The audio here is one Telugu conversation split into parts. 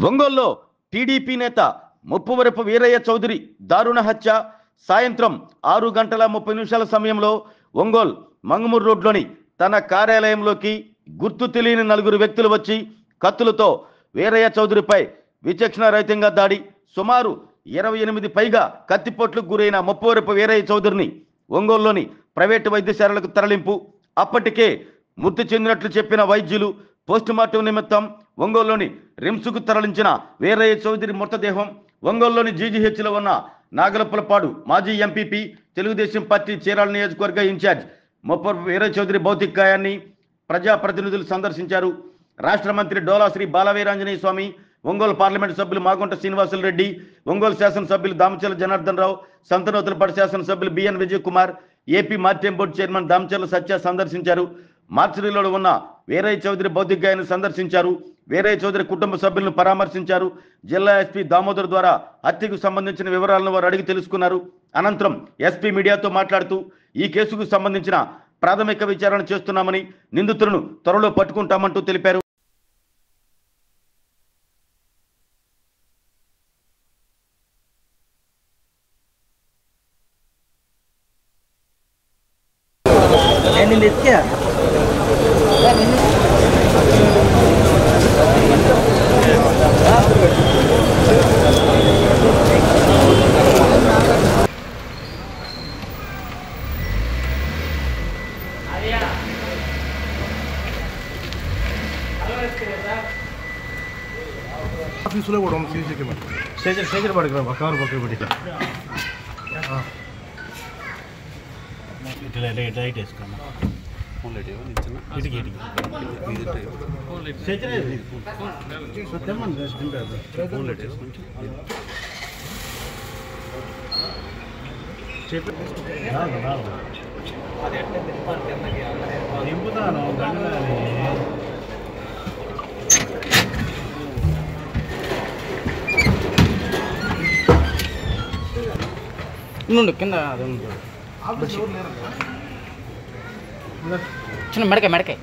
ఒంగోలులో టీడీపీ నేత ముప్పవరపు వీరయ్య చౌదరి దారుణ హత్య సాయంత్రం 6:30 సమయంలో ఒంగోలు మంగమూరు రోడ్లోని తన కార్యాలయంలోకి గుర్తు తెలియని 4 వ్యక్తులు వచ్చి కత్తులతో వీరయ్య చౌదరిపై విచక్షణ రహితంగా దాడి సుమారు 28 పైగా కత్తిపోట్లకు గురైన ముప్పవరపు వీరయ్య చౌదరిని ఒంగోలులోని ప్రైవేటు వైద్యశాలలకు తరలింపు. అప్పటికే మృతి చెందినట్లు చెప్పిన వైద్యులు పోస్టుమార్టం నిమిత్తం ఒంగోలులోని రిమ్స్కు తరలించిన వీరయ్య చౌదరి మృతదేహం ఒంగోలులోని జీజీహెచ్లో ఉన్న నాగలపులపాడు మాజీ ఎంపీపీ తెలుగుదేశం పార్టీ చీరాల నియోజకవర్గ ఇన్ఛార్జ్ ముప్పవరపు వీరయ్య చౌదరి భౌతిక గాయాన్ని ప్రజాప్రతినిధులు సందర్శించారు. రాష్ట్ర మంత్రి డోలా శ్రీ బాలవీరాంజనేయ స్వామి, ఒంగోలు పార్లమెంటు సభ్యులు మాగుంట శ్రీనివాసులు రెడ్డి, ఒంగోలు శాసనసభ్యులు దామచర్ల జనార్దన్ రావు, సంతనూతలపాడు శాసనసభ్యులు BN Vijay Kumar, AP maritime board chairman Damacharla Satya సందర్శించారు. మార్చిలో ఉన్న వీరయ్య చౌదరి భౌతిక గాయాన్ని సందర్శించారు. వీరయ్య చౌదరి కుటుంబ సభ్యులను పరామర్శించారు. జిల్లా ఎస్పీ దామోదర్ ద్వారా హత్యకు సంబంధించిన వివరాలను వారు అడిగి తెలుసుకున్నారు. అనంతరం ఎస్పీ మీడియాతో మాట్లాడుతూ ఈ కేసుకు సంబంధించిన ప్రాథమిక విచారణ చేస్తున్నామని, నిందితులను త్వరలో పట్టుకుంటామంటూ తెలిపారు. ఆఫీసులో కూడా ఉంది సీసీ కెమెరా. స్టేజర్ పడుకురా కవర్ పక్కన పెట్టి ఇట్లా లైట్ వేసుకున్నా దింపుతాను నుండి కింద చిన్న మెడకాయ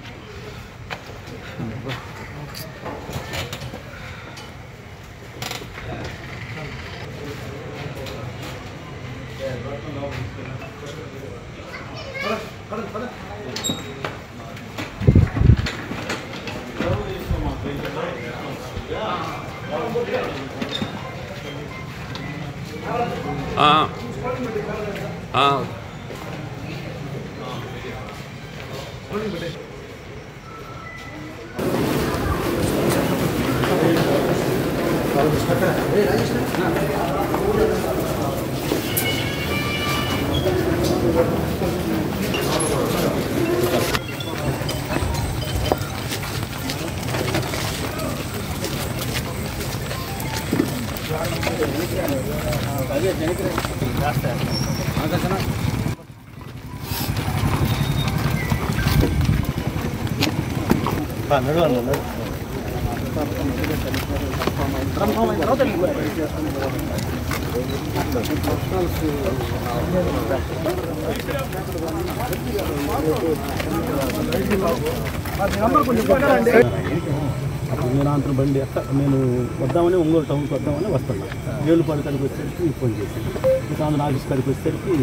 నేను అంతరం బండి నేను వద్దామని ఒంగోలు టౌన్కి వద్దామని వస్తున్నాను. ఏలుపాడు కాడికి వచ్చేసరికి ఫోన్ చేశాను. ఇంకా ఆంధ్ర ఆఫీస్ కాడికి వచ్చేసరికి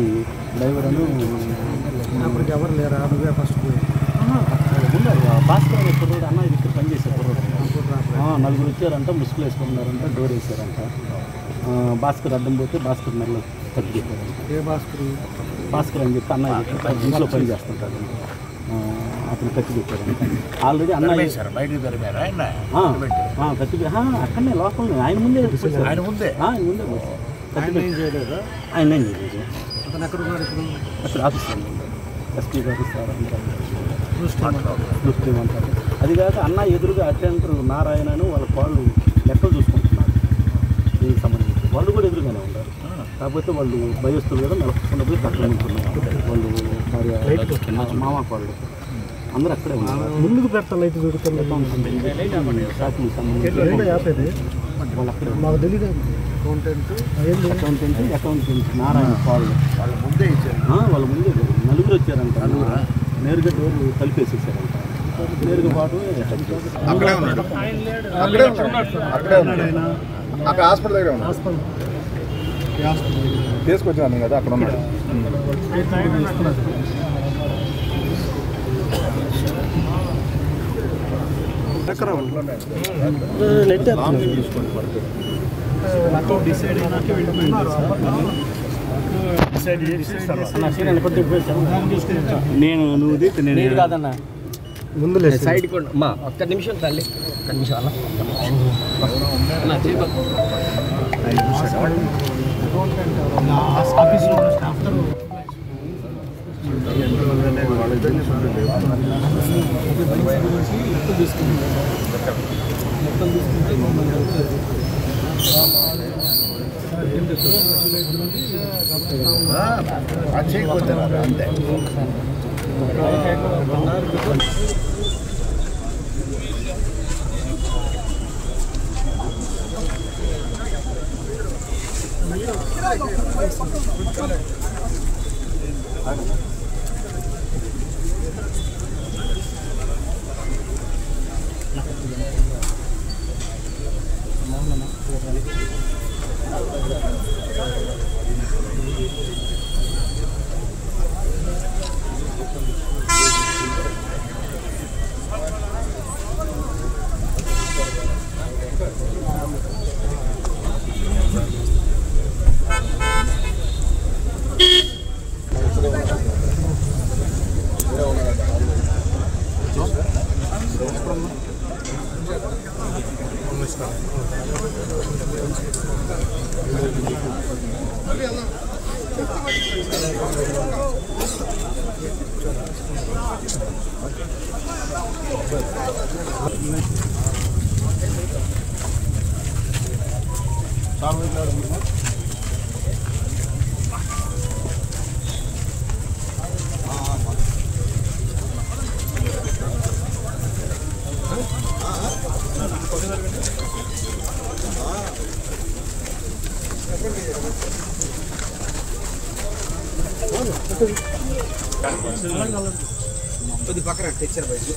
డ్రైవర్ అని అప్పటికి ఎవరు లేరా నువ్వే ఫస్ట్ ఉన్నారు. భాస్కర్ ఎప్పుడు అన్న ఇది ఇక్కడ పనిచేశారు. 4 వచ్చారంట, ముసుగులు వేసుకున్నారంట, డోర్ వేసారంట. భాస్కర్ అడ్డం పోతే భాస్కర్ నెలలో తగ్గిపోయారు. ఏ భాస్కర్ అని చెప్పి అన్న ఇంట్లో పని చేస్తుంటారు. అతను కత్తి పెట్టారు. ఆల్రెడీ అన్న కత్తి అక్కడనే లోపల ఆయన ముందే కత్తి చేయలేదు. ఆయన ఏం చేయలేదు. అతను ఎక్కడ ఉన్నారు ఇప్పుడు? అక్కడ ఆఫీస్లో ఎస్పీ గారు సార్ దృష్టి అంటారు. అది కాక అన్న ఎదురుగా అటెండర్ నారాయణను వాళ్ళ వాళ్ళు లెక్కలు చూసుకుంటున్నారు. దీనికి సంబంధించి వాళ్ళు కూడా ఎదురుగానే ఉన్నారు. కాకపోతే వాళ్ళు భయస్తులు కూడా నెలకొండ పోయి పక్కన ఉంటున్నారు. వాళ్ళు భార్య మామ వాళ్ళు అందరూ అక్కడే ఉన్నారు. ముందుకు పెడతా లైట్ పెడుతుంది షాపింగ్ సంబంధించి వాళ్ళు అక్కడే మాకు తెలియదు. అకౌంటెంట్ నారాయణ వాళ్ళు ముందే ఇచ్చారు. వాళ్ళ ముందే 4 వచ్చారంట. నేరుగా డోర్ కలిపేసేసారంట. నేరుగా పాటు అక్కడే ఉన్నాడు అక్కడ హాస్పిటల్ దగ్గర ఉన్నాడు తీసుకొచ్చాను కదా అక్కడ ఉన్నాడు నేను నువ్వు కాదన్నా ముందు సైడ్ మా ఒక్క నిమిషం తల్లి ఒక్క నిమిషం అన్న ఆఫీస్లో ఉన్న స్టాఫ్తో అంతే కొద్ది పక్కన టెక్చర్ బైక్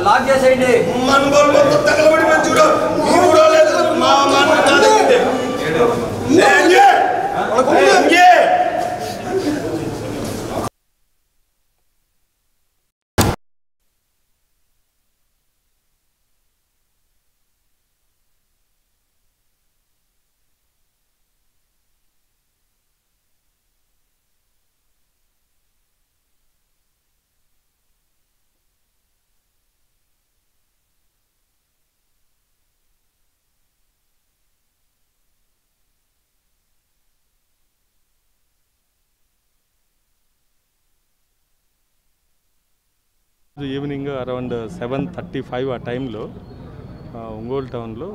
లాక్ చేసేయండి ఈవినింగ్ అరౌండ్ 7:35 ఆ టైంలో ఒంగోలు టౌన్లో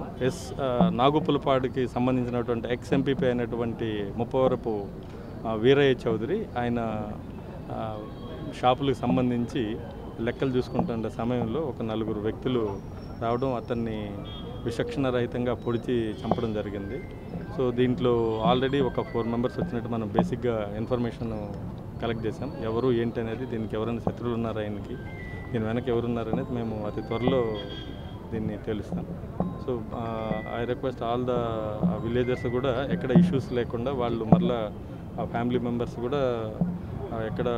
నాగుపులపాడుకి సంబంధించినటువంటి ఎక్స్-ఎంపీపీ అయినటువంటి ముప్పవరపు వీరయ్య చౌదరి ఆయన షాపులకు సంబంధించి లెక్కలు చూసుకుంటున్న సమయంలో ఒక 4 వ్యక్తులు రావడం అతన్ని విచక్షణరహితంగా పొడిచి చంపడం జరిగింది. సో దీంట్లో ఆల్రెడీ ఒక 4 మెంబర్స్ వచ్చినట్టు మనం బేసిక్గా ఇన్ఫర్మేషన్ కలెక్ట్ చేసాం. ఎవరు ఏంటి అనేది, దీనికి ఎవరైనా శత్రువులు ఉన్నారా, ఆయనకి దీని వెనక ఎవరున్నారనేది మేము అతి త్వరలో దీన్ని తెలుస్తాం. So I request all the villagers కూడా ఎక్కడ ఇష్యూస్ లేకుండా వాళ్ళు మరలా ఆ ఫ్యామిలీ మెంబర్స్ కూడా ఎక్కడ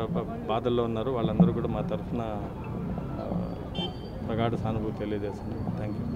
బాధల్లో ఉన్నారో వాళ్ళందరూ కూడా మా తరఫున ప్రగాఢ సానుభూతి తెలియజేస్తున్నాం. Thank you.